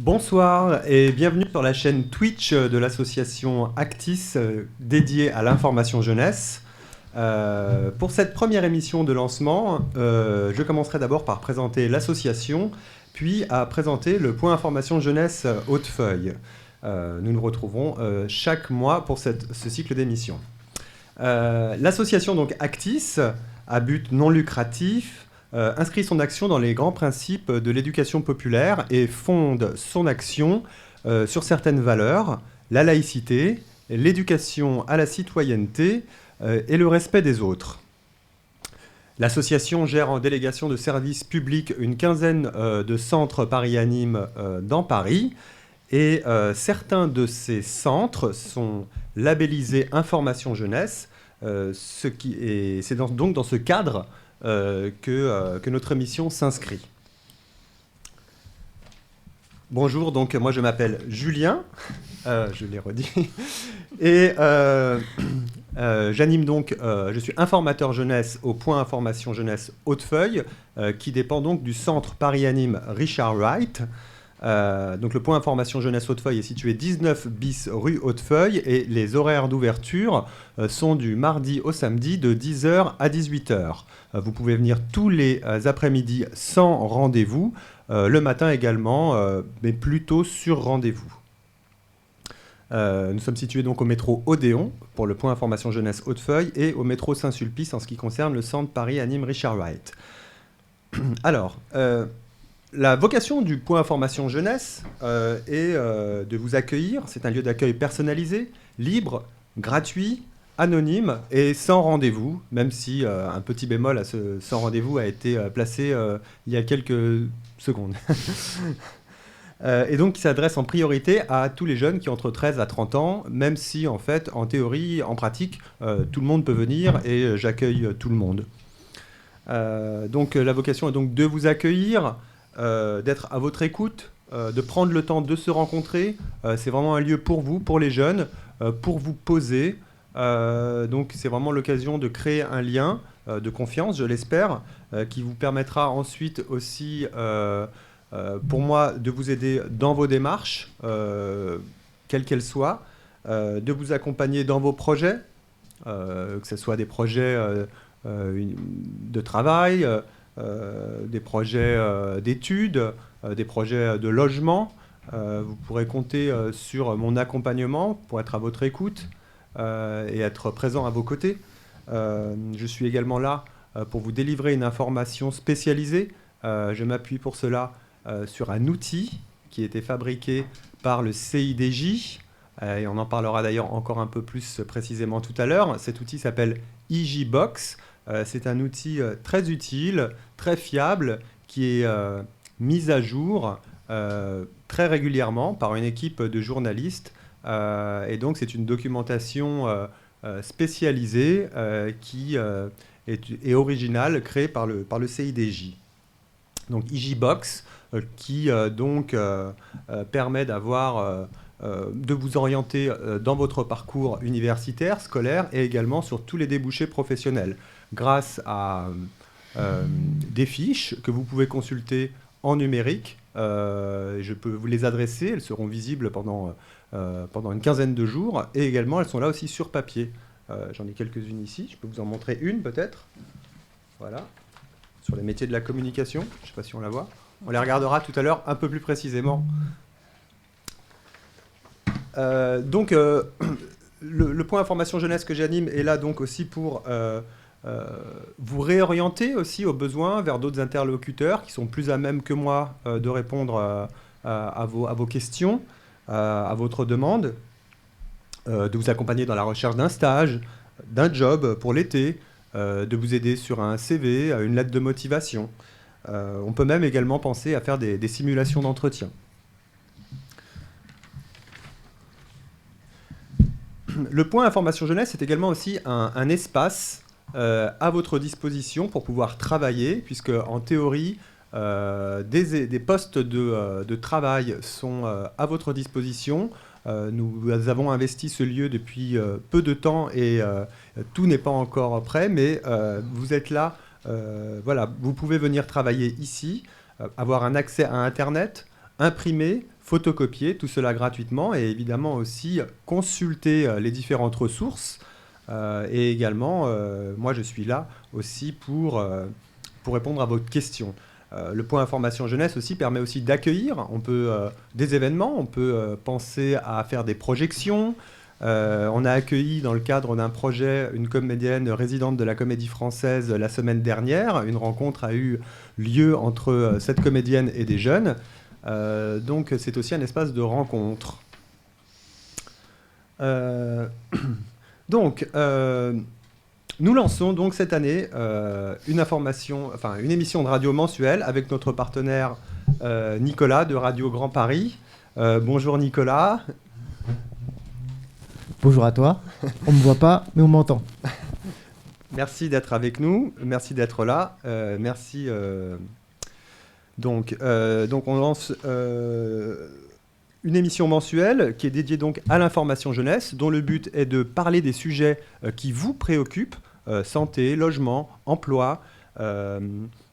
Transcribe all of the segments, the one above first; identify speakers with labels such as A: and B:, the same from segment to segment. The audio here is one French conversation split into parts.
A: Bonsoir et bienvenue sur la chaîne Twitch de l'association Actis dédiée à l'information jeunesse. Pour cette première émission de lancement, je commencerai d'abord par présenter l'association, puis à présenter le point information jeunesse Hautefeuille. Nous nous retrouverons chaque mois pour ce cycle d'émissions. L'association donc Actis, à but non lucratif, inscrit son action dans les grands principes de l'éducation populaire et fonde son action sur certaines valeurs, la laïcité, l'éducation à la citoyenneté et le respect des autres. L'association gère en délégation de services publics une quinzaine de centres Paris-Anime dans Paris, et certains de ces centres sont labellisés Information Jeunesse, c'est donc dans ce cadre que notre émission s'inscrit. Bonjour, donc moi je m'appelle Julien, je l'ai redit, et j'anime donc, je suis informateur jeunesse au point information jeunesse Hautefeuille, qui dépend donc du centre Paris-Anime Richard Wright. Donc le point information jeunesse Hautefeuille est situé 19 bis rue Hautefeuille et les horaires d'ouverture sont du mardi au samedi de 10h à 18h. Vous pouvez venir tous les après-midi sans rendez-vous, le matin également, mais plutôt sur rendez-vous. Nous sommes situés donc au métro Odéon pour le point information jeunesse Hautefeuille et au métro Saint-Sulpice en ce qui concerne le centre Paris-Anime Richard Wright. Alors, la vocation du point information jeunesse est de vous accueillir. C'est un lieu d'accueil personnalisé, libre, gratuit, anonyme et sans rendez-vous, même si un petit bémol à ce sans rendez-vous a été placé il y a quelques secondes. Et donc qui s'adresse en priorité à tous les jeunes qui ont entre 13 à 30 ans, même si en fait, en théorie, en pratique, tout le monde peut venir et j'accueille tout le monde. Donc la vocation est donc de vous accueillir, d'être à votre écoute, de prendre le temps de se rencontrer. C'est vraiment un lieu pour vous, pour les jeunes, pour vous poser. Donc c'est vraiment l'occasion de créer un lien de confiance, je l'espère, qui vous permettra ensuite aussi, pour moi, de vous aider dans vos démarches, quelles qu'elles soient, de vous accompagner dans vos projets, que ce soit des projets de travail, des projets d'études, des projets de logement. Vous pourrez compter sur mon accompagnement pour être à votre écoute et être présent à vos côtés. Je suis également là pour vous délivrer une information spécialisée. Je m'appuie pour cela sur un outil qui a été fabriqué par le CIDJ, et on en parlera d'ailleurs encore un peu plus précisément tout à l'heure. Cet outil s'appelle EJBox. C'est un outil très utile, très fiable, qui est mis à jour très régulièrement par une équipe de journalistes. Et donc c'est une documentation spécialisée qui est originale, créée par le CIDJ. Donc EJBox, qui donc permet de vous orienter dans votre parcours universitaire, scolaire, et également sur tous les débouchés professionnels, grâce à des fiches que vous pouvez consulter en numérique. Je peux vous les adresser, elles seront visibles pendant une quinzaine de jours, et également elles sont là aussi sur papier. J'en ai quelques-unes ici, je peux vous en montrer une peut-être. Voilà, sur les métiers de la communication, je ne sais pas si on la voit. On les regardera tout à l'heure un peu plus précisément. Donc, le point information jeunesse que j'anime est là donc aussi pour vous réorienter aussi aux besoins vers d'autres interlocuteurs qui sont plus à même que moi de répondre à vos questions, à votre demande, de vous accompagner dans la recherche d'un stage, d'un job pour l'été, de vous aider sur un CV, une lettre de motivation. On peut même également penser à faire des simulations d'entretien. Le point information jeunesse est également aussi un espace à votre disposition pour pouvoir travailler, puisque en théorie, des postes de travail sont à votre disposition. Nous avons investi ce lieu depuis peu de temps et tout n'est pas encore prêt, mais vous êtes là, voilà, vous pouvez venir travailler ici, avoir un accès à Internet, imprimer, photocopier tout cela gratuitement et évidemment aussi consulter les différentes ressources. Et également, moi je suis là aussi pour répondre à vos questions. Le point information jeunesse aussi permet aussi d'accueillir des événements, on peut penser à faire des projections. On a accueilli dans le cadre d'un projet une comédienne résidente de la Comédie Française la semaine dernière. Une rencontre a eu lieu entre cette comédienne et des jeunes. Donc c'est aussi un espace de rencontre. Donc, nous lançons donc cette année une émission de radio mensuelle avec notre partenaire Nicolas de Radio Grand Paris. Bonjour Nicolas.
B: Bonjour à toi. On ne me voit pas, mais on m'entend.
A: Merci d'être avec nous. Merci d'être là. Merci. Donc, on lance une émission mensuelle qui est dédiée donc à l'information jeunesse, dont le but est de parler des sujets qui vous préoccupent, santé, logement, emploi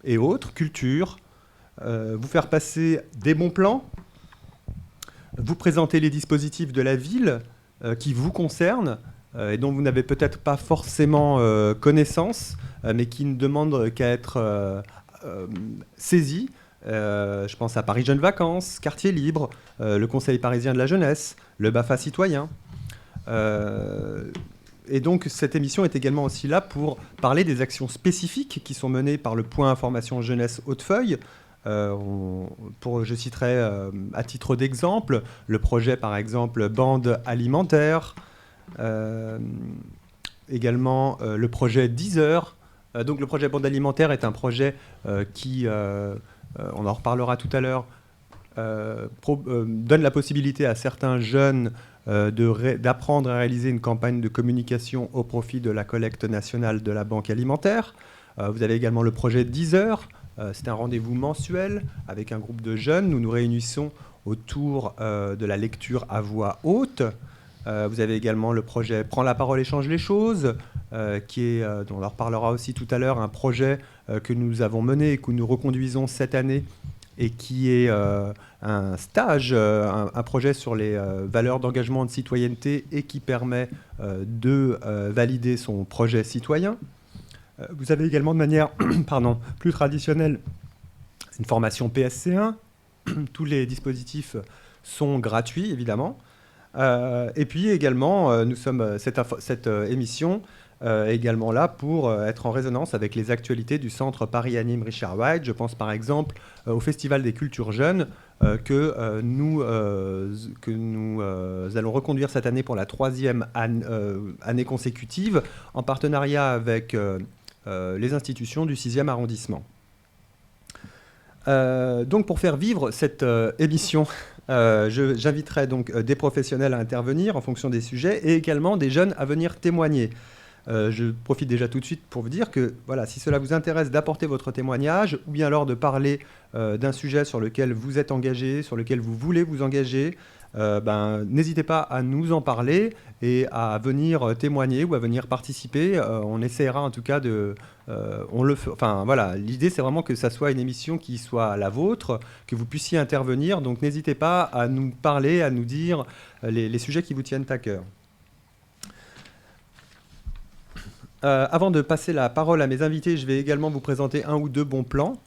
A: et autres, culture, vous faire passer des bons plans, vous présenter les dispositifs de la ville qui vous concernent et dont vous n'avez peut-être pas forcément connaissance, mais qui ne demandent qu'à être saisis. Je pense à Paris Jeunes Vacances, Quartier Libre, le Conseil parisien de la jeunesse, le BAFA citoyen. Et donc cette émission est également aussi là pour parler des actions spécifiques qui sont menées par le Point Information Jeunesse Hautefeuille. Je citerai à titre d'exemple le projet par exemple Bande Alimentaire, également le projet 10 heures. Donc le projet Bande Alimentaire est un projet qui, on en reparlera tout à l'heure, donne la possibilité à certains jeunes d'apprendre à réaliser une campagne de communication au profit de la collecte nationale de la Banque alimentaire. Vous avez également le projet 10 heures. C'est un rendez-vous mensuel avec un groupe de jeunes. Nous nous réunissons autour de la lecture à voix haute. Vous avez également le projet Prends la parole et change les choses, qui est, dont on en reparlera aussi tout à l'heure, un projet que nous avons mené et que nous reconduisons cette année et qui est un stage, un projet sur les valeurs d'engagement et de citoyenneté et qui permet de valider son projet citoyen. Vous avez également de manière plus traditionnelle une formation PSC1. Tous les dispositifs sont gratuits, évidemment. Et puis également, nous sommes cette émission également là pour être en résonance avec les actualités du Centre Paris Anime Richard White. Je pense par exemple au Festival des Cultures Jeunes que nous allons reconduire cette année pour la 3e année consécutive en partenariat avec les institutions du 6e arrondissement. Donc pour faire vivre cette émission, j'inviterai donc des professionnels à intervenir en fonction des sujets et également des jeunes à venir témoigner. Je profite déjà tout de suite pour vous dire que voilà, si cela vous intéresse d'apporter votre témoignage ou bien alors de parler d'un sujet sur lequel vous êtes engagé, sur lequel vous voulez vous engager, n'hésitez pas à nous en parler et à venir témoigner ou à venir participer. On essaiera en tout cas l'idée c'est vraiment que ça soit une émission qui soit la vôtre, que vous puissiez intervenir. Donc n'hésitez pas à nous parler, à nous dire les sujets qui vous tiennent à cœur. Avant de passer la parole à mes invités, je vais également vous présenter un ou deux bons plans.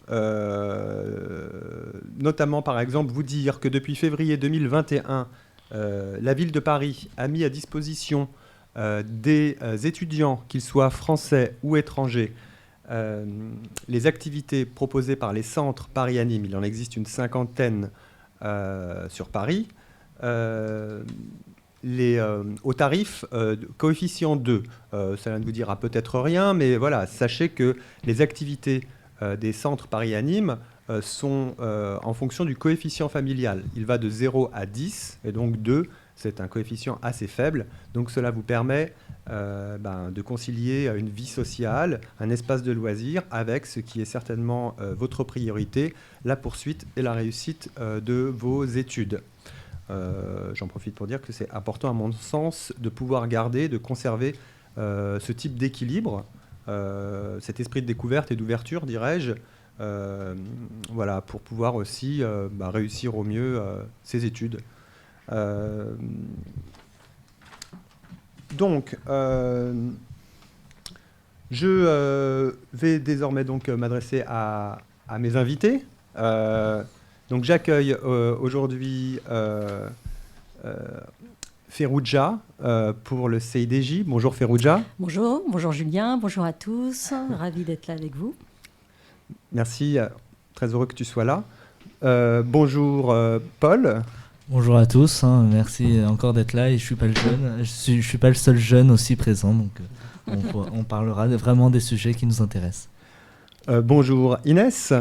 A: Notamment, par exemple, vous dire que depuis février 2021, la ville de Paris a mis à disposition des étudiants, qu'ils soient français ou étrangers, les activités proposées par les centres Paris Anime. Il en existe une 50aine sur Paris. Au tarif coefficient 2. Ça ne vous dira peut-être rien, mais voilà, sachez que les activités des centres Paris Anime sont en fonction du coefficient familial. Il va de 0 à 10, et donc 2, c'est un coefficient assez faible. Donc cela vous permet de concilier une vie sociale, un espace de loisirs, avec ce qui est certainement votre priorité, la poursuite et la réussite de vos études. J'en profite pour dire que c'est important à mon sens de pouvoir garder, de conserver ce type d'équilibre, cet esprit de découverte et d'ouverture, dirais-je, voilà, pour pouvoir aussi réussir au mieux ses études. Donc, je vais désormais donc m'adresser à mes invités. Donc, j'accueille aujourd'hui Ferrugia pour le CIDJ. Bonjour Ferrugia.
C: Bonjour Julien, bonjour à tous, ravi d'être là avec vous.
A: Merci, très heureux que tu sois là. Bonjour Paul.
D: Bonjour à tous, merci encore d'être là et je suis pas le jeune, je suis pas le seul jeune aussi présent, donc on parlera vraiment des sujets qui nous intéressent.
A: Bonjour Inès.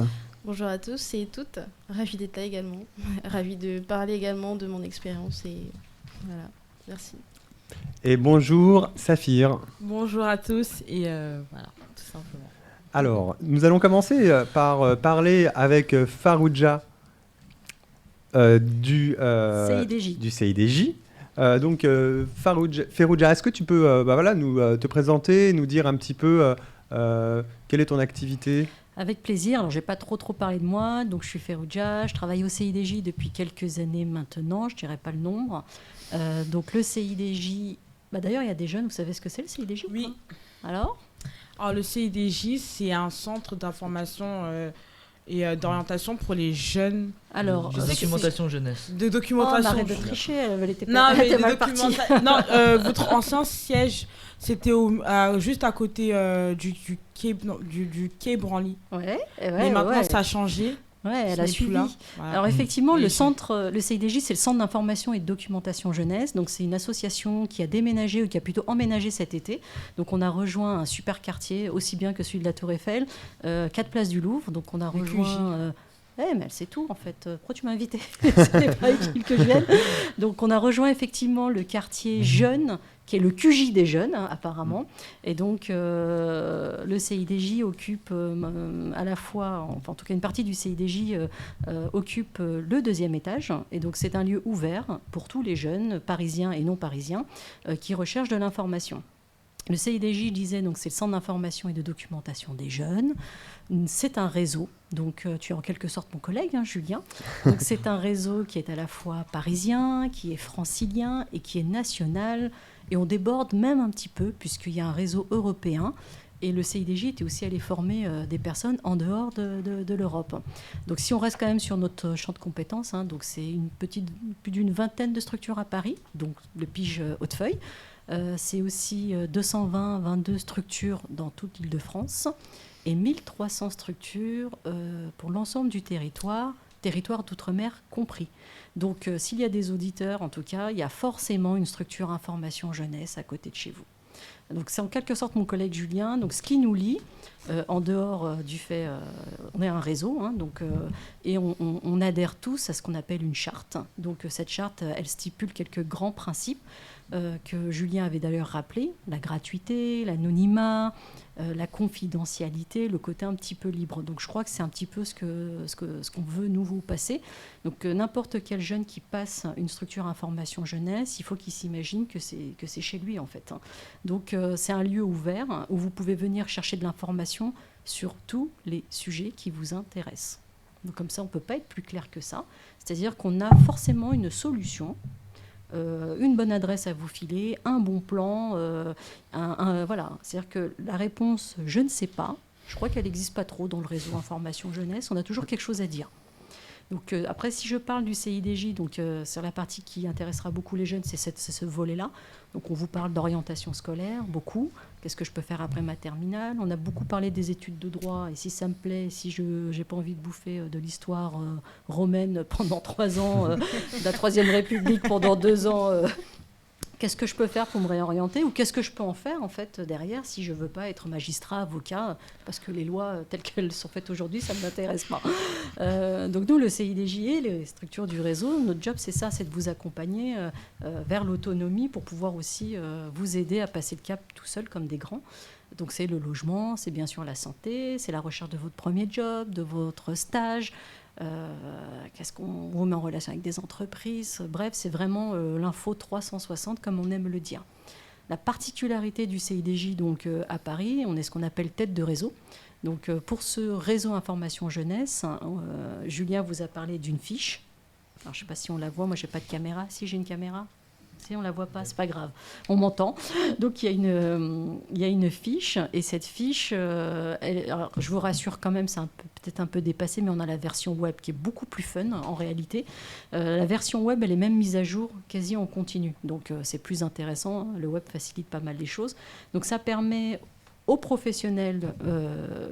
E: Bonjour à tous et toutes, ravi d'être là également, ravi de parler également de mon expérience et voilà, merci.
A: Et bonjour Saphir.
F: Bonjour à tous et voilà, tout simplement.
A: Alors, nous allons commencer par parler avec Farrugia du CIDJ. Donc, Ferrugia, est-ce que tu peux nous te présenter, nous dire un petit peu quelle est ton activité ?
C: Avec plaisir. Alors, je n'ai pas trop parlé de moi. Donc, je suis Ferrugia. Je travaille au CIDJ depuis quelques années maintenant. Je ne dirais pas le nombre. Donc, le CIDJ... d'ailleurs, il y a des jeunes. Vous savez ce que c'est, le CIDJ ?
F: Oui.
C: Alors,
F: le CIDJ, c'est un centre d'information et d'orientation pour les jeunes.
C: alors,
D: De documentation jeunesse.
F: De documentation.
C: arrête de tricher. Elle était
F: Non, mais
C: mal partie.
F: Votre ancien siège, c'était juste à côté du quai Branly. Mais maintenant, ça a changé.
C: Ouais, elle a suivi.
F: Voilà.
C: Alors effectivement, le CIDJ, c'est le Centre d'information et de documentation jeunesse. Donc c'est une association qui a déménagé ou qui a plutôt emménagé cet été. Donc on a rejoint un super quartier, aussi bien que celui de la Tour Eiffel, 4 places du Louvre. Donc on a rejoint... mais elle sait tout en fait. Pourquoi tu m'as invité ? Ce n'est pas utile que je vienne. Donc on a rejoint effectivement le quartier jeune, qui est le QJ des jeunes, apparemment. Et donc, le CIDJ occupe à la fois, en tout cas une partie du CIDJ occupe le 2e étage. Et donc, c'est un lieu ouvert pour tous les jeunes, parisiens et non parisiens, qui recherchent de l'information. Le CIDJ, je disais, donc, c'est le Centre d'information et de documentation des jeunes. C'est un réseau, donc tu es en quelque sorte mon collègue, Julien. Donc, c'est un réseau qui est à la fois parisien, qui est francilien et qui est national. Et on déborde même un petit peu, puisqu'il y a un réseau européen. Et le CIDJ était aussi allé former des personnes en dehors de l'Europe. Donc si on reste quand même sur notre champ de compétences, donc c'est plus d'une vingtaine de structures à Paris, donc le Pige Hautefeuille. C'est aussi 22 structures dans toute l'Île-de-France et 1300 structures pour l'ensemble du territoire d'outre-mer compris. Donc, s'il y a des auditeurs, en tout cas, il y a forcément une structure information jeunesse à côté de chez vous. Donc, c'est en quelque sorte mon collègue Julien. Donc, ce qui nous lie, en dehors du fait... on est un réseau, et on adhère tous à ce qu'on appelle une charte. Donc, cette charte, elle stipule quelques grands principes que Julien avait d'ailleurs rappelé. La gratuité, l'anonymat, la confidentialité, le côté un petit peu libre. Donc je crois que c'est un petit peu ce qu'on veut nous vous passer. Donc n'importe quel jeune qui passe une structure information jeunesse, il faut qu'il s'imagine que c'est chez lui en fait. Donc c'est un lieu ouvert où vous pouvez venir chercher de l'information sur tous les sujets qui vous intéressent. Donc comme ça, on ne peut pas être plus clair que ça. C'est-à-dire qu'on a forcément une solution, une bonne adresse à vous filer, un bon plan, voilà. C'est-à-dire que la réponse « je ne sais pas », je crois qu'elle n'existe pas trop dans le réseau information jeunesse, on a toujours quelque chose à dire. Donc après, si je parle du CIDJ, donc c'est la partie qui intéressera beaucoup les jeunes, c'est ce volet-là. Donc on vous parle d'orientation scolaire, beaucoup. Qu'est-ce que je peux faire après ma terminale ? On a beaucoup parlé des études de droit, et si ça me plaît, si je n'ai pas envie de bouffer de l'histoire romaine pendant 3 ans, de la Troisième République pendant 2 ans, qu'est-ce que je peux faire pour me réorienter ? Ou qu'est-ce que je peux en faire, en fait, derrière, si je ne veux pas être magistrat, avocat, parce que les lois telles qu'elles sont faites aujourd'hui, ça ne m'intéresse pas. Donc nous, le CIDJ et les structures du réseau, notre job, c'est ça, c'est de vous accompagner vers l'autonomie pour pouvoir aussi vous aider à passer le cap tout seul comme des grands. Donc c'est le logement, c'est bien sûr la santé, c'est la recherche de votre premier job, de votre stage, qu'est-ce qu'on vous met en relation avec des entreprises. Bref, c'est vraiment l'info 360 comme on aime le dire. La particularité du CIDJ donc, à Paris, on est ce qu'on appelle tête de réseau. Donc, pour ce réseau information jeunesse, Julien vous a parlé d'une fiche. Alors, je ne sais pas si on la voit, moi je n'ai pas de caméra. Si, j'ai une caméra. Si on ne la voit pas, c'est pas grave, on m'entend. Donc il y a une fiche, et cette fiche, alors, je vous rassure quand même, c'est peut-être un peu dépassé, mais on a la version web qui est beaucoup plus fun en réalité. La version web, elle est même mise à jour quasi en continu, donc c'est plus intéressant, le web facilite pas mal les choses. Donc ça permet aux professionnels,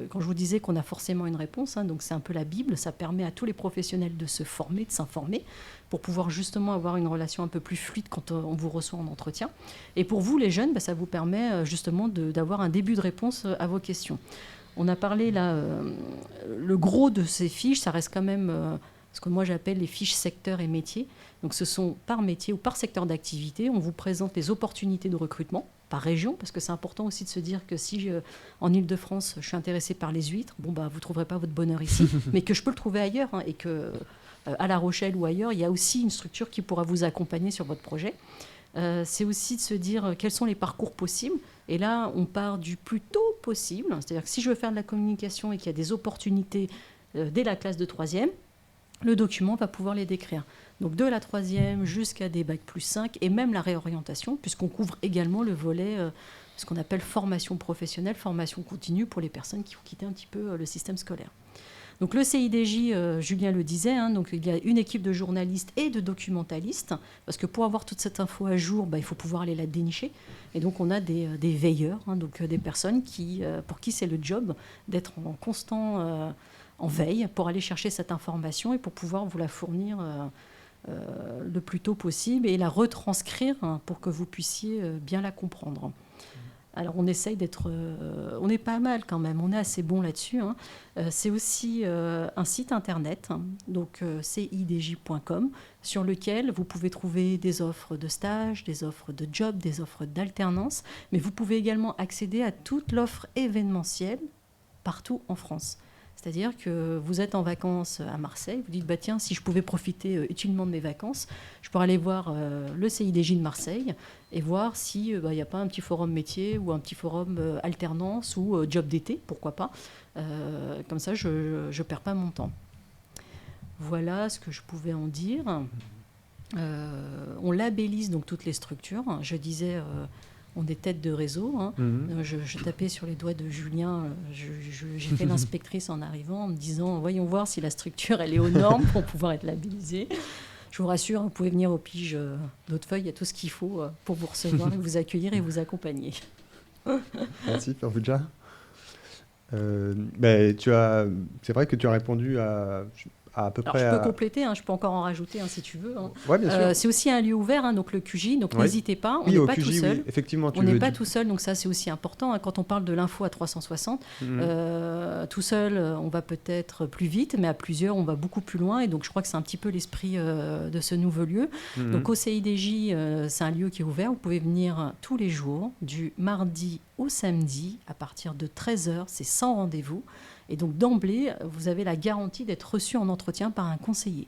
C: quand je vous disais qu'on a forcément une réponse, donc c'est un peu la Bible, ça permet à tous les professionnels de se former, de s'informer, pour pouvoir justement avoir une relation un peu plus fluide quand on vous reçoit en entretien. Et pour vous, les jeunes, ça vous permet justement d'avoir un début de réponse à vos questions. On a parlé là, le gros de ces fiches, ça reste quand même ce que moi j'appelle les fiches secteurs et métiers. Donc ce sont par métier ou par secteur d'activité, on vous présente les opportunités de recrutement par région, parce que c'est important aussi de se dire que si en Ile-de-France, je suis intéressée par les huîtres, vous ne trouverez pas votre bonheur ici, mais que je peux le trouver ailleurs, et que à La Rochelle ou ailleurs, il y a aussi une structure qui pourra vous accompagner sur votre projet. C'est aussi de se dire quels sont les parcours possibles. Et là, on part du plus tôt possible. C'est-à-dire que si je veux faire de la communication et qu'il y a des opportunités dès la classe de 3e, le document va pouvoir les décrire. Donc de la 3e jusqu'à des bac plus 5 et même la réorientation, puisqu'on couvre également le volet, ce qu'on appelle formation professionnelle, formation continue pour les personnes qui ont quitté un petit peu le système scolaire. Donc le CIDJ, Julien le disait, donc il y a une équipe de journalistes et de documentalistes, parce que pour avoir toute cette info à jour, il faut pouvoir aller la dénicher. Et donc on a des veilleurs, donc des personnes pour qui c'est le job d'être en constant en veille pour aller chercher cette information et pour pouvoir vous la fournir le plus tôt possible et la retranscrire pour que vous puissiez bien la comprendre. Alors on essaye d'être... on est pas mal quand même, on est assez bon là-dessus. C'est aussi un site internet, donc cidj.com, sur lequel vous pouvez trouver des offres de stage, des offres de job, des offres d'alternance, mais vous pouvez également accéder à toute l'offre événementielle partout en France. C'est-à-dire que vous êtes en vacances à Marseille, vous dites tiens, si je pouvais profiter utilement de mes vacances, je pourrais aller voir le CIDJ de Marseille et voir s'il n'y a pas un petit forum métier ou un petit forum alternance ou job d'été, pourquoi pas. Comme ça, je ne perds pas mon temps. Voilà ce que je pouvais en dire. On labellise donc toutes les structures. Je disais... on est tête de réseau. Je tapais sur les doigts de Julien. J'ai fait l'inspectrice en arrivant en me disant voyons voir si la structure elle est aux normes pour pouvoir être labellisée. Je vous rassure, vous pouvez venir au pige d'Hautefeuille, il y a tout ce qu'il faut pour vous recevoir et vous accueillir et vous accompagner.
A: Merci, Fervouja. C'est vrai que tu as répondu à peu près.
C: Alors, je peux compléter, je peux encore en rajouter si tu veux.
A: Ouais, bien sûr.
C: C'est aussi un lieu ouvert, donc le QJ, donc n'hésitez pas, on n'est pas tout seul.
A: Oui, effectivement,
C: on n'est pas tout seul, donc ça c'est aussi important. Quand on parle de l'info à 360, tout seul on va peut-être plus vite, mais à plusieurs on va beaucoup plus loin. Et donc je crois que c'est un petit peu l'esprit de ce nouveau lieu. Donc au CIDJ, c'est un lieu qui est ouvert. Vous pouvez venir tous les jours, du mardi au samedi, à partir de 13h, c'est sans rendez-vous. Et donc d'emblée, vous avez la garantie d'être reçu en entretien par un conseiller.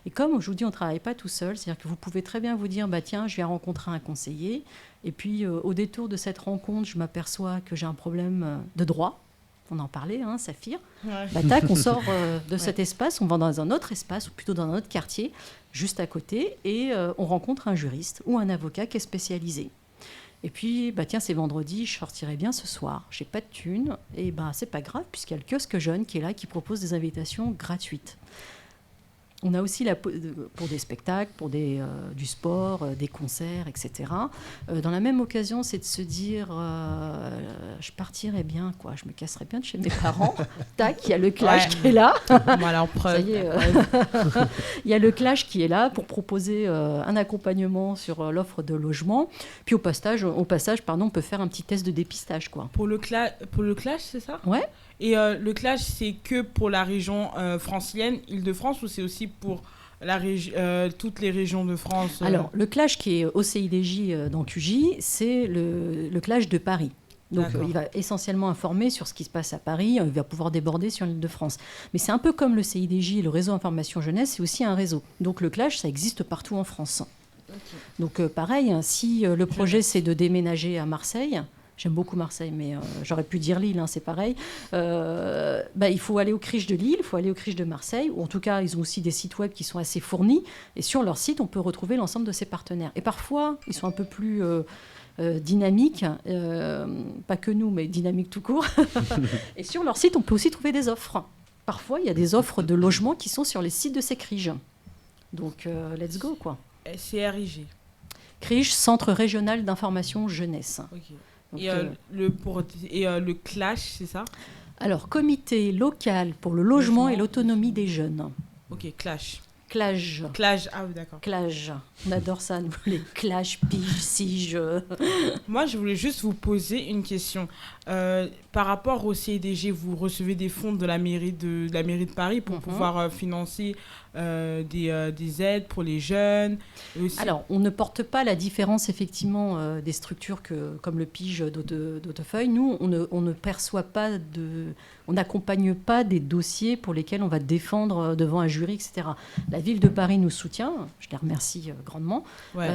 C: Et comme je vous dis, on ne travaille pas tout seul, c'est-à-dire que vous pouvez très bien vous dire, tiens, je vais rencontrer un conseiller, et puis au détour de cette rencontre, je m'aperçois que j'ai un problème de droit. On en parlait, Saphir. Ouais. Tac, on sort de cet espace, on va dans un autre espace, ou plutôt dans un autre quartier, juste à côté, et on rencontre un juriste ou un avocat qui est spécialisé. Et puis, tiens, c'est vendredi, je sortirai bien ce soir. J'ai pas de thune. Et c'est pas grave, puisqu'il y a le kiosque jeune qui est là, qui propose des invitations gratuites. On a aussi pour des spectacles, pour du sport, des concerts, etc. Dans la même occasion, c'est de se dire, je partirais bien, quoi. Je me casserais bien de chez mes parents. Tac, il y a le Clash qui est là.
F: Voilà, en preuve.
C: Ça y est, il y a le Clash qui est là pour proposer un accompagnement sur l'offre de logement. Puis au passage, on peut faire un petit test de dépistage, quoi.
F: Pour le Clash, c'est ça ?
C: Ouais.
F: Et le Clash, c'est que pour la région francilienne, Île-de-France, ou c'est aussi pour toutes les régions de France
C: Alors, le Clash qui est au CIDJ dans QJ, c'est le Clash de Paris. Donc, il va essentiellement informer sur ce qui se passe à Paris. Il va pouvoir déborder sur l'Île-de-France. Mais c'est un peu comme le CIDJ, le réseau information jeunesse, c'est aussi un réseau. Donc, le Clash, ça existe partout en France. Donc pareil, si le projet c'est de déménager à Marseille, j'aime beaucoup Marseille, mais j'aurais pu dire Lille, c'est pareil. Il faut aller aux Criches de Lille, il faut aller aux Criches de Marseille, ou en tout cas, ils ont aussi des sites web qui sont assez fournis. Et sur leur site, on peut retrouver l'ensemble de ces partenaires. Et parfois, ils sont un peu plus dynamiques, pas que nous, mais dynamiques tout court. Et sur leur site, on peut aussi trouver des offres. Parfois, il y a des offres de logement qui sont sur les sites de ces criges. Donc, let's go, quoi.
F: CRIG.
C: CRIG, Centre Régional d'Information Jeunesse.
F: Okay.
C: Donc,
F: le CLASH, c'est ça?
C: Alors, Comité local pour le logement et l'autonomie des jeunes.
F: Ok, CLASH.
C: Clage.
F: Ah oui, d'accord.
C: Clage. On adore ça, nous, les clash, pige, sige.
F: Moi, je voulais juste vous poser une question. Par rapport au CIDG, vous recevez des fonds de la mairie de Paris pour pouvoir financer des aides pour les jeunes aussi.
C: Alors, on ne porte pas la différence, effectivement, des structures comme le PIGE d'Hautefeuille. Nous, on ne perçoit pas on n'accompagne pas des dossiers pour lesquels on va défendre devant un jury, etc. La ville de Paris nous soutient, je les remercie grandement. Ouais.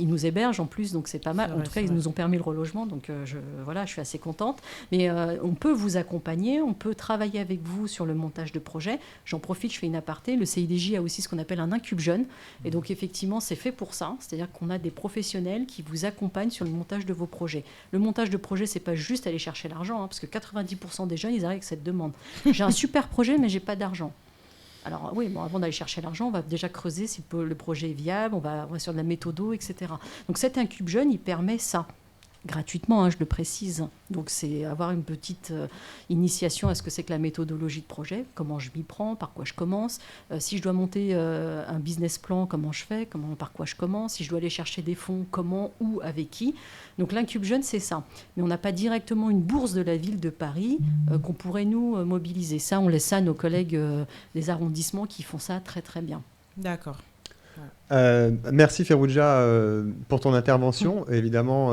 C: Ils nous hébergent en plus, donc c'est pas mal. En tout cas, ils nous ont permis le relogement, donc je suis assez contente. Mais on peut vous accompagner, on peut travailler avec vous sur le montage de projets. J'en profite, je fais une aparté. Le CIDJ a aussi ce qu'on appelle un incube jeune. Et donc, effectivement, c'est fait pour ça. C'est-à-dire qu'on a des professionnels qui vous accompagnent sur le montage de vos projets. Le montage de projet, c'est pas juste aller chercher l'argent, parce que 90% des jeunes, ils arrivent avec cette demande. J'ai un super projet, mais j'ai pas d'argent. Alors oui, avant d'aller chercher l'argent, on va déjà creuser si le projet est viable, on va sur de la méthodo, etc. Donc cet incube jeune, il permet ça. Gratuitement, je le précise. Donc, c'est avoir une petite initiation à ce que c'est que la méthodologie de projet, comment je m'y prends, par quoi je commence. Si je dois monter un business plan, comment je fais, par quoi je commence. Si je dois aller chercher des fonds, comment, où, avec qui. Donc, l'Incube Jeune, c'est ça. Mais on n'a pas directement une bourse de la ville de Paris qu'on pourrait nous mobiliser. Ça, on laisse ça à nos collègues des arrondissements qui font ça très, très bien.
F: D'accord.
A: Merci Ferrugia pour ton intervention. Évidemment,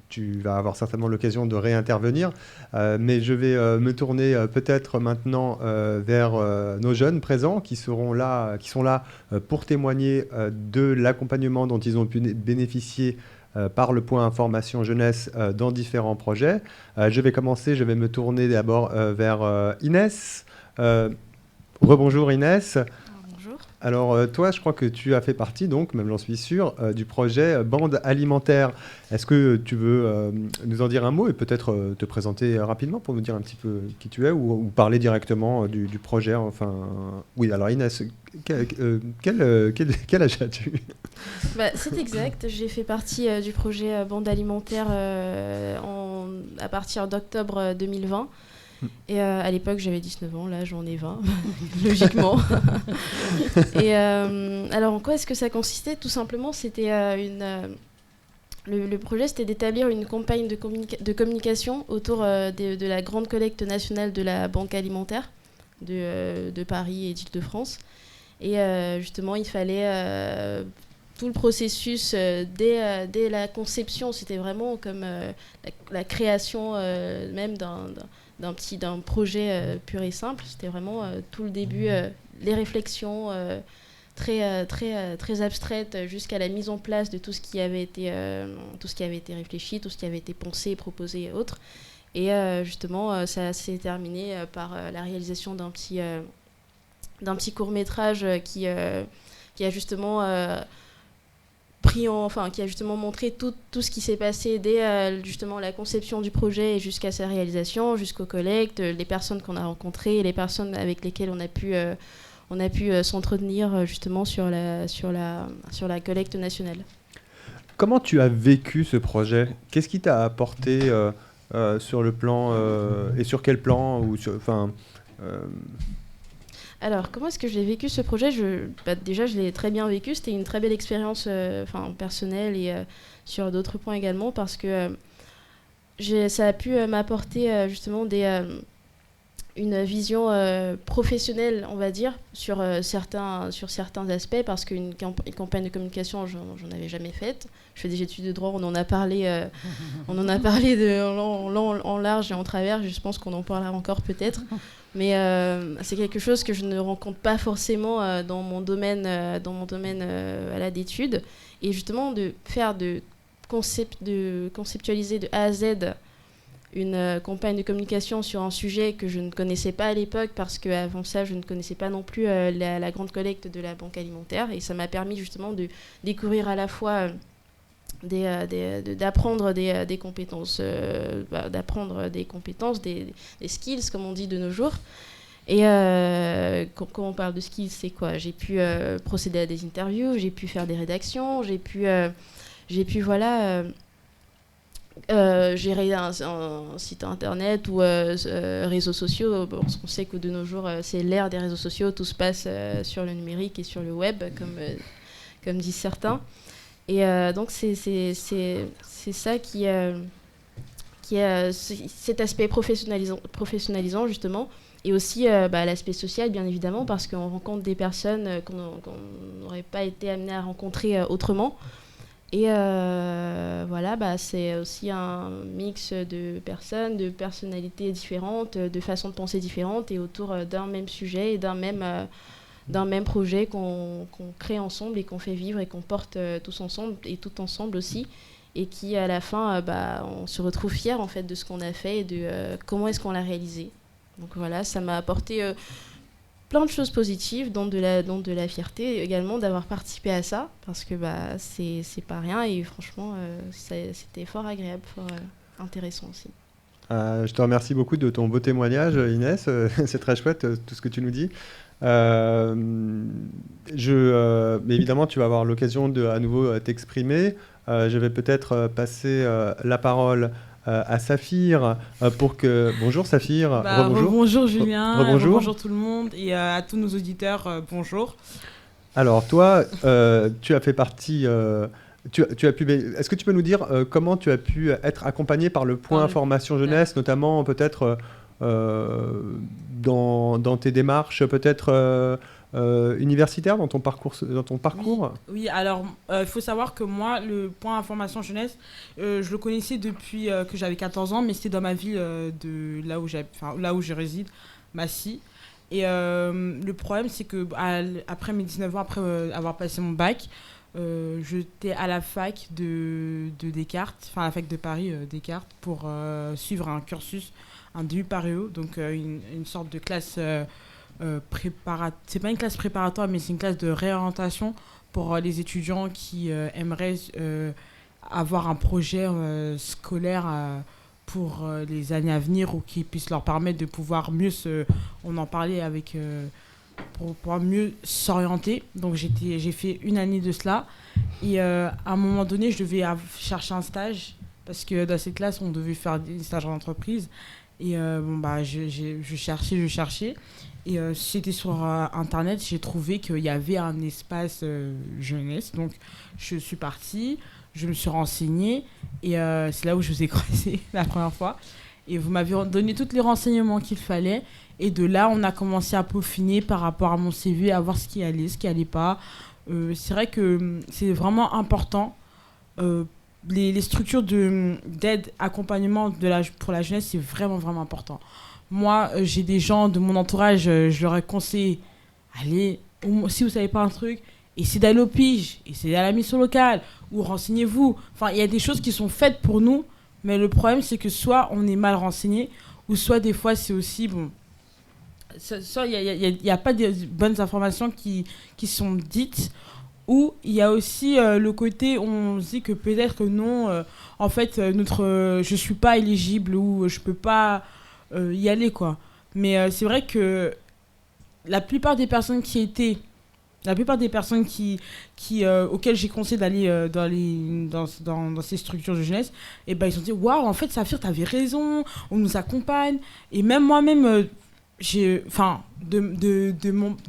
A: tu vas avoir certainement l'occasion de réintervenir, mais je vais me tourner peut-être maintenant vers nos jeunes présents qui sont là pour témoigner de l'accompagnement dont ils ont pu bénéficier par le point information jeunesse dans différents projets. Je vais me tourner d'abord vers Inès. Rebonjour Inès. Alors toi, je crois que tu as fait partie, donc, même j'en suis sûr, du projet Bande Alimentaire. Est-ce que tu veux nous en dire un mot et peut-être te présenter rapidement pour nous dire un petit peu qui tu es ou parler directement du projet enfin... Oui, alors Inès, quel âge as-tu ?
E: C'est exact, j'ai fait partie du projet Bande Alimentaire à partir d'octobre 2020. Et à l'époque, j'avais 19 ans, là j'en ai 20, logiquement. Et alors, en quoi est-ce que ça consistait ? Tout simplement, c'était le projet, c'était d'établir une campagne de communication autour de la grande collecte nationale de la Banque Alimentaire de Paris et d'Île-de-France. Et justement, il fallait... tout le processus, dès la conception, c'était vraiment comme la création même d'un projet pur et simple. C'était vraiment tout le début, les réflexions très abstraites jusqu'à la mise en place de tout ce qui avait été réfléchi, tout ce qui avait été pensé, proposé et autres. Et justement, ça s'est terminé par la réalisation d'un petit court-métrage qui a justement... qui a justement montré tout ce qui s'est passé dès justement la conception du projet et jusqu'à sa réalisation, jusqu'aux collectes, les personnes qu'on a rencontrées, les personnes avec lesquelles on a pu s'entretenir justement sur la collecte nationale.
A: Comment tu as vécu ce projet ? Qu'est-ce qui t'a apporté sur le plan et sur quel plan
E: Alors, comment est-ce que j'ai vécu ce projet ? Déjà, je l'ai très bien vécu. C'était une très belle expérience personnelle et sur d'autres points également parce que ça a pu m'apporter justement une vision professionnelle, on va dire, sur certains aspects, parce qu'une campagne de communication, j'en avais jamais faite. Je fais des études de droit, on en a parlé en large et en travers. Je pense qu'on en parlera encore peut-être. Mais c'est quelque chose que je ne rencontre pas forcément dans mon domaine d'études. Et justement, de conceptualiser de A à Z une campagne de communication sur un sujet que je ne connaissais pas à l'époque, parce qu'avant ça, je ne connaissais pas non plus la grande collecte de la Banque alimentaire. Et ça m'a permis justement de découvrir à la fois d'apprendre des compétences, des skills, comme on dit de nos jours. Et quand on parle de skills, c'est quoi ? J'ai pu procéder à des interviews, j'ai pu faire des rédactions, j'ai pu gérer un site internet ou réseaux sociaux. Bon, on sait que de nos jours, c'est l'ère des réseaux sociaux, tout se passe sur le numérique et sur le web, comme disent certains. Et donc c'est ça qui est cet aspect professionnalisant justement, et aussi l'aspect social, bien évidemment, parce qu'on rencontre des personnes qu'on n'aurait pas été amené à rencontrer autrement. Et c'est aussi un mix de personnes, de personnalités différentes, de façons de penser différentes, et autour d'un même sujet et d'un même projet qu'on crée ensemble et qu'on fait vivre et qu'on porte tous ensemble et tout ensemble aussi, et qui à la fin on se retrouve fiers en fait de ce qu'on a fait et de comment est-ce qu'on l'a réalisé. Donc voilà, ça m'a apporté plein de choses positives, dont de la fierté également d'avoir participé à ça, parce que c'est pas rien, et franchement c'était fort agréable, fort intéressant aussi.
A: Je te remercie beaucoup de ton beau témoignage, Inès. C'est très chouette tout ce que tu nous dis. Mais évidemment, tu vas avoir l'occasion de à nouveau t'exprimer. Je vais peut-être passer la parole à Saphir pour que... Bonjour Saphir. Rebonjour.
F: Bonjour Julien.
A: Rebonjour.
F: Bonjour tout le monde, et à tous nos auditeurs, bonjour.
A: Alors toi, tu as fait partie... tu as pu... Est-ce que tu peux nous dire comment tu as pu être accompagné par le point information jeunesse, notamment peut-être dans tes démarches peut-être universitaires, dans ton parcours?
F: Oui, alors il faut savoir que moi, le point information jeunesse, je le connaissais depuis que j'avais 14 ans, mais c'était dans ma ville de là où je réside, Massy. Et le problème, c'est que après mes 19 ans, après avoir passé mon bac, j'étais à la fac de Descartes, enfin à la fac de Paris Descartes, pour suivre un cursus, un DU Paréo, donc une sorte de classe préparatoire. C'est pas une classe préparatoire, mais c'est une classe de réorientation pour les étudiants qui aimeraient avoir un projet scolaire pour les années à venir, ou qui puisse leur permettre de pouvoir mieux on en parlait avec pour pouvoir mieux s'orienter. Donc j'ai fait une année de cela, et à un moment donné je devais chercher un stage, parce que dans cette classe on devait faire des stages en entreprise, et je cherchais, et c'était sur internet, j'ai trouvé qu'il y avait un espace jeunesse, donc je suis partie, je me suis renseignée, et c'est là où je vous ai croisé la première fois, et vous m'avez donné tous les renseignements qu'il fallait. Et de là, on a commencé à peaufiner par rapport à mon CV, à voir ce qui allait pas. C'est vrai que c'est vraiment important. Les structures d'aide, accompagnement pour la jeunesse, c'est vraiment, vraiment important. Moi, j'ai des gens de mon entourage, je leur ai conseillé, allez, si vous savez pas un truc, essayez d'aller au pige, essayez d'aller à la mission locale, ou renseignez-vous. Enfin, il y a des choses qui sont faites pour nous, mais le problème, c'est que soit on est mal renseigné, ou soit des fois, c'est aussi... Soit il n'y a pas de bonnes informations qui sont dites, ou il y a aussi le côté où on se dit que peut-être non, en fait, je suis pas éligible, ou je peux pas y aller, quoi. Mais c'est vrai que la plupart des personnes auxquelles j'ai conseillé d'aller dans ces structures de jeunesse, et ben ils ont dit waouh, en fait Saphir, t'avais raison, on nous accompagne. Et même moi-même, de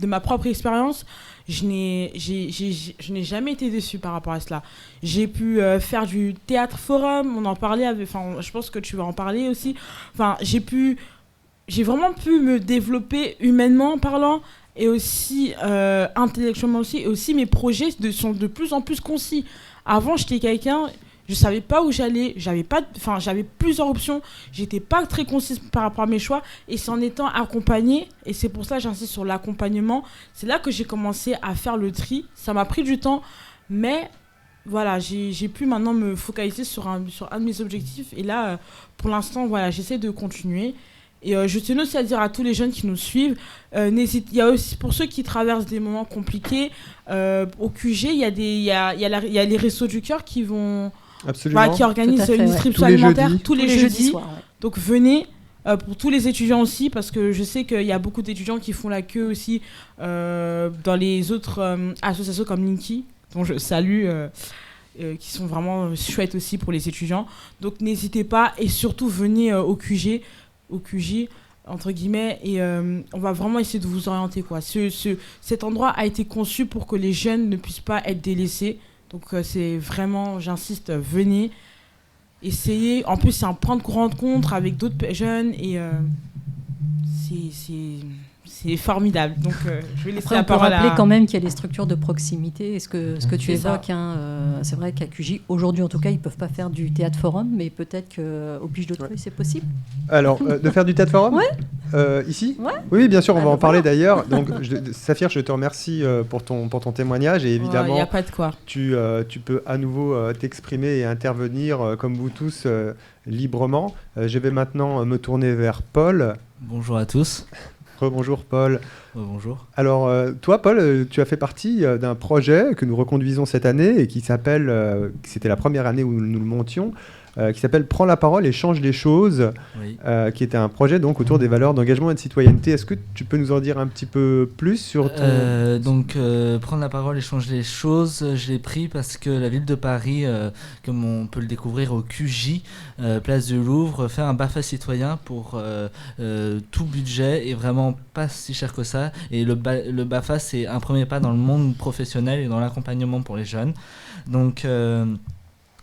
F: ma propre expérience, je n'ai jamais été déçue par rapport à cela. J'ai pu faire du théâtre forum, on en parlait, je pense que tu vas en parler aussi. Enfin, j'ai pu j'ai vraiment pu me développer humainement parlant et aussi intellectuellement aussi. Et aussi, mes projets sont de plus en plus concis. Avant, j'étais quelqu'un, je savais pas où j'allais, j'avais plusieurs options, j'étais pas très concise par rapport à mes choix. Et c'est en étant accompagnée, et c'est pour ça que j'insiste sur l'accompagnement, c'est là que j'ai commencé à faire le tri. Ça m'a pris du temps, mais voilà, j'ai pu maintenant me focaliser sur un de mes objectifs. Et là, pour l'instant, voilà, j'essaie de continuer. Et je tiens aussi à dire à tous les jeunes qui nous suivent, il y a aussi pour ceux qui traversent des moments compliqués, au QG, il y a les Restos du Cœur qui vont, qui organisent une distribution alimentaire tous les jeudis. Soirs, ouais. Donc venez, pour tous les étudiants aussi, parce que je sais qu'il y a beaucoup d'étudiants qui font la queue aussi dans les autres associations comme Linky, dont je salue. Qui sont vraiment chouettes aussi pour les étudiants. Donc n'hésitez pas et surtout venez au QG entre guillemets, et on va vraiment essayer de vous orienter, quoi. Cet endroit a été conçu pour que les jeunes ne puissent pas être délaissés, donc c'est vraiment, j'insiste, venez, essayez. En plus c'est un point de rencontre avec d'autres jeunes et c'est formidable. Donc je vais laisser
C: Après,
F: la parole
C: on peut rappeler
F: à...
C: quand même qu'il y a les structures de proximité. Ce que tu évoques, c'est vrai qu'à QJ, aujourd'hui en tout cas, ils ne peuvent pas faire du théâtre forum, mais peut-être qu'au Piche d'Auteuil, c'est possible.
A: Alors, de faire du théâtre forum ici Oui, bien sûr, on va en parler d'ailleurs. Donc, Saphir, je te remercie pour ton témoignage. Et évidemment,
F: il n'y a pas de quoi.
A: Tu peux à nouveau t'exprimer et intervenir comme vous tous librement. Je vais maintenant me tourner vers Paul.
D: Bonjour à tous.
A: Rebonjour Paul.
D: Bonjour.
A: Alors toi Paul, tu as fait partie d'un projet que nous reconduisons cette année et qui s'appelle, c'était la première année où nous le montions, qui s'appelle Prends la parole et change les choses, qui était un projet donc autour des valeurs d'engagement et de citoyenneté. Est-ce que tu peux nous en dire un petit peu plus sur ton...
D: Prendre la parole et changer les choses, je l'ai pris parce que la ville de Paris, comme on peut le découvrir au QJ, place du Louvre, fait un BAFA citoyen pour tout budget et vraiment pas si cher que ça. Et le BAFA, c'est un premier pas dans le monde professionnel et dans l'accompagnement pour les jeunes. Donc...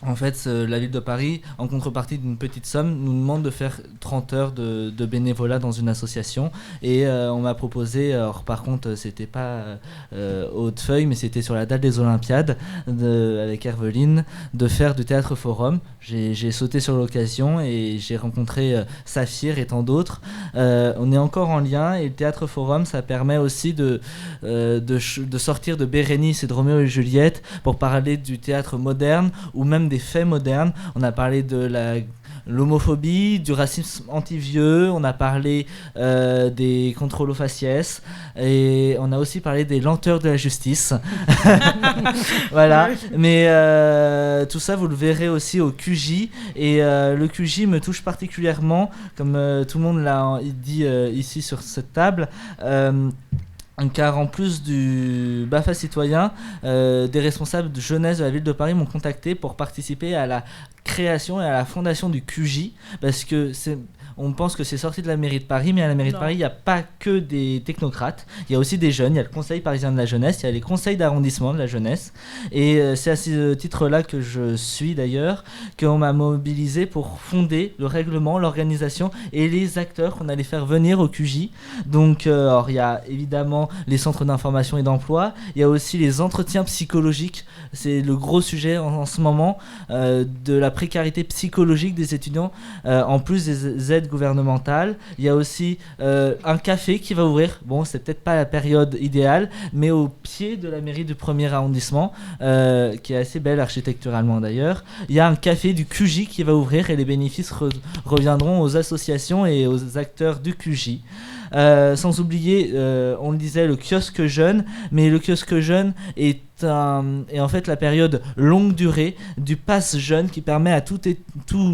D: en fait, la ville de Paris, en contrepartie d'une petite somme, nous demande de faire 30 heures de bénévolat dans une association. Et on m'a proposé, alors par contre, c'était pas au Hautefeuille, mais c'était sur la dalle des Olympiades, avec Herveline, de faire du théâtre forum. J'ai sauté sur l'occasion et j'ai rencontré Saphir et tant d'autres. On est encore en lien et le théâtre forum, ça permet aussi de sortir de Bérénice et de Roméo et Juliette pour parler du théâtre moderne ou même des faits modernes. On a parlé de l'homophobie, du racisme anti-vieux, on a parlé des contrôles aux faciès et on a aussi parlé des lenteurs de la justice. Voilà, mais tout ça vous le verrez aussi au QJ et le QJ me touche particulièrement, comme tout le monde l'a dit ici sur cette table. Car en plus du BAFA citoyen, des responsables de jeunesse de la ville de Paris m'ont contacté pour participer à la création et à la fondation du QJ, parce que on pense que c'est sorti de la mairie de Paris, mais à la mairie de Paris, il n'y a pas que des technocrates, il y a aussi des jeunes, il y a le conseil parisien de la jeunesse, il y a les conseils d'arrondissement de la jeunesse, et c'est à ce titre-là que je suis d'ailleurs, qu'on m'a mobilisé pour fonder le règlement, l'organisation et les acteurs qu'on allait faire venir au QJ. Donc alors, il y a évidemment les centres d'information et d'emploi, il y a aussi les entretiens psychologiques, c'est le gros sujet en ce moment, de la précarité psychologique des étudiants, en plus des aides gouvernementales. Il y a aussi un café qui va ouvrir, bon c'est peut-être pas la période idéale, mais au pied de la mairie du 1er arrondissement, qui est assez belle architecturalement d'ailleurs. Il y a un café du QJ qui va ouvrir et les bénéfices reviendront aux associations et aux acteurs du QJ. Sans oublier, on le disait, le kiosque jeune, mais le kiosque jeune est en fait la période longue durée du pass jeune qui permet à tout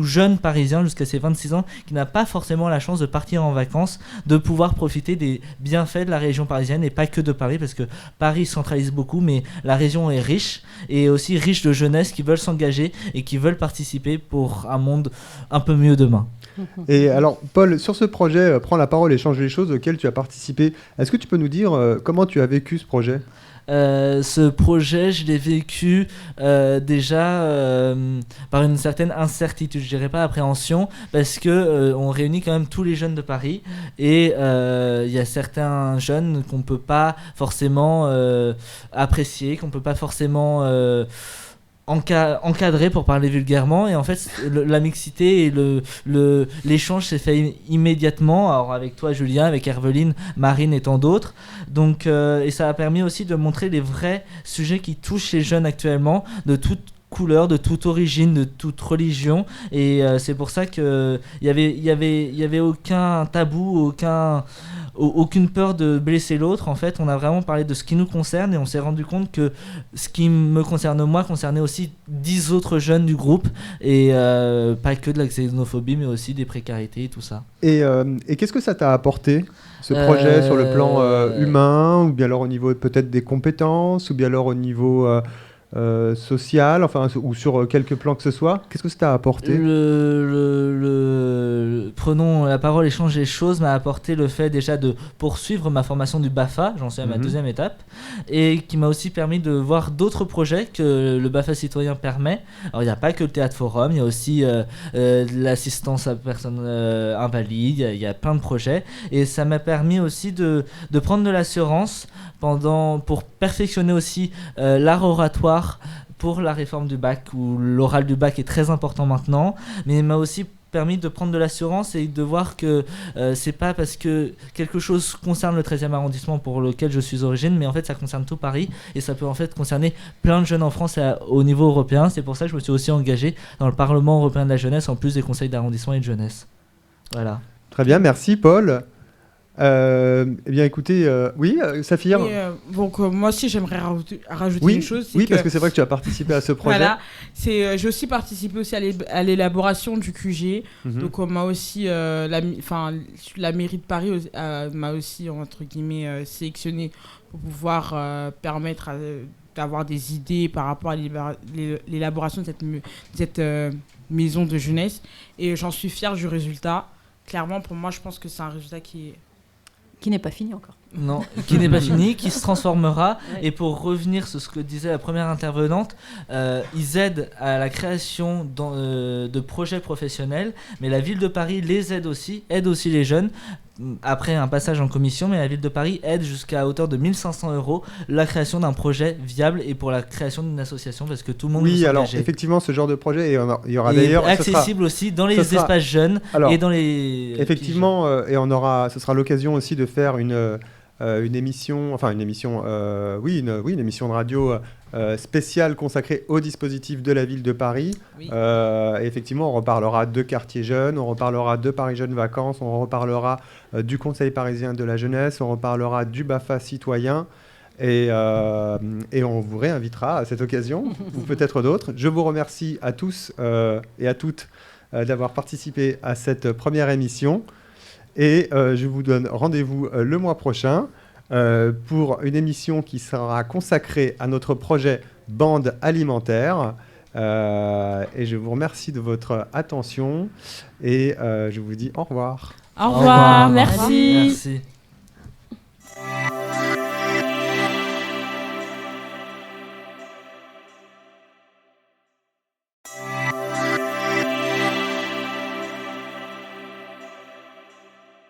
D: jeune parisien jusqu'à ses 26 ans qui n'a pas forcément la chance de partir en vacances de pouvoir profiter des bienfaits de la région parisienne et pas que de Paris, parce que Paris centralise beaucoup, mais la région est riche et aussi riche de jeunesse qui veulent s'engager et qui veulent participer pour un monde un peu mieux demain.
A: Et alors Paul, sur ce projet Prends la parole et change les choses auquel tu as participé, est-ce que tu peux nous dire comment tu as vécu ce projet ?
D: Ce projet, je l'ai vécu déjà par une certaine incertitude, je dirais pas appréhension, parce que on réunit quand même tous les jeunes de Paris et il y a certains jeunes qu'on peut pas forcément apprécier, qu'on peut pas forcément encadré pour parler vulgairement, et en fait la mixité et l'échange s'est fait immédiatement, alors avec toi Julien, avec Herveline, Marine et tant d'autres, donc et ça a permis aussi de montrer les vrais sujets qui touchent les jeunes actuellement, de toute couleur, de toute origine, de toute religion, et c'est pour ça que il y avait aucun tabou, aucune peur de blesser l'autre. En fait, on a vraiment parlé de ce qui nous concerne et on s'est rendu compte que ce qui me concerne moi concernait aussi 10 autres jeunes du groupe, et pas que de la xénophobie mais aussi des précarités et tout ça.
A: Et qu'est-ce que ça t'a apporté, ce projet, sur le plan humain, ou bien alors au niveau peut-être des compétences, ou bien alors au niveau social, enfin, ou sur quelques plans que ce soit? Qu'est-ce que ça t'a apporté?
D: Prenons la parole et change les choses m'a apporté le fait déjà de poursuivre ma formation du BAFA, j'en suis à ma deuxième étape, et qui m'a aussi permis de voir d'autres projets que le BAFA citoyen permet. Alors il n'y a pas que le théâtre forum, il y a aussi l'assistance à personnes invalides, il y a plein de projets, et ça m'a permis aussi de prendre de l'assurance pour perfectionner aussi l'art oratoire pour la réforme du bac, où l'oral du bac est très important maintenant, mais il m'a aussi permis de prendre de l'assurance et de voir que c'est pas parce que quelque chose concerne le 13e arrondissement pour lequel je suis d'origine, mais en fait ça concerne tout Paris, et ça peut en fait concerner plein de jeunes en France au niveau européen. C'est pour ça que je me suis aussi engagé dans le Parlement européen de la jeunesse, en plus des conseils d'arrondissement et de jeunesse. Voilà.
A: Très bien, merci Paul. Eh bien écoutez, oui, Saphir.
F: Donc moi aussi j'aimerais rajouter
A: Oui,
F: une chose.
A: oui, parce que c'est vrai que tu as participé à ce projet.
F: Voilà, j'ai aussi participé aussi à l'élaboration du QG. Donc moi aussi, la mairie de Paris m'a aussi entre guillemets sélectionné pour pouvoir permettre d'avoir des idées par rapport à l'élaboration de cette maison de jeunesse. Et j'en suis fière du résultat. Clairement, pour moi, je pense que c'est un résultat qui
C: n'est pas fini encore.
D: Non, qui n'est pas fini, qui se transformera.
C: Ouais.
D: Et pour revenir sur ce que disait la première intervenante, ils aident à la création de projets professionnels, mais la ville de Paris les aide aussi les jeunes, après un passage en commission, mais la ville de Paris aide jusqu'à hauteur de 1 500 € la création d'un projet viable et pour la création d'une association, parce que tout le monde veut
A: Oui,
D: s'engager.
A: alors effectivement, ce genre de projet, il y aura
D: Et
A: d'ailleurs
D: accessible aussi dans les espaces jeunes et dans les
A: effectivement, et ce sera l'occasion aussi de faire une émission, une émission de radio spéciale consacrée au dispositif de la ville de Paris.
F: Oui.
A: Effectivement, on reparlera de quartiers jeunes, on reparlera de Paris Jeunes Vacances, on reparlera du Conseil parisien de la jeunesse, on reparlera du BAFA citoyen. Et on vous réinvitera à cette occasion, ou peut-être d'autres. Je vous remercie à tous et à toutes d'avoir participé à cette première émission. Et je vous donne rendez-vous le mois prochain pour une émission qui sera consacrée à notre projet Bande alimentaire. Et je vous remercie de votre attention et je vous dis au revoir.
F: Au revoir, merci.
D: Merci.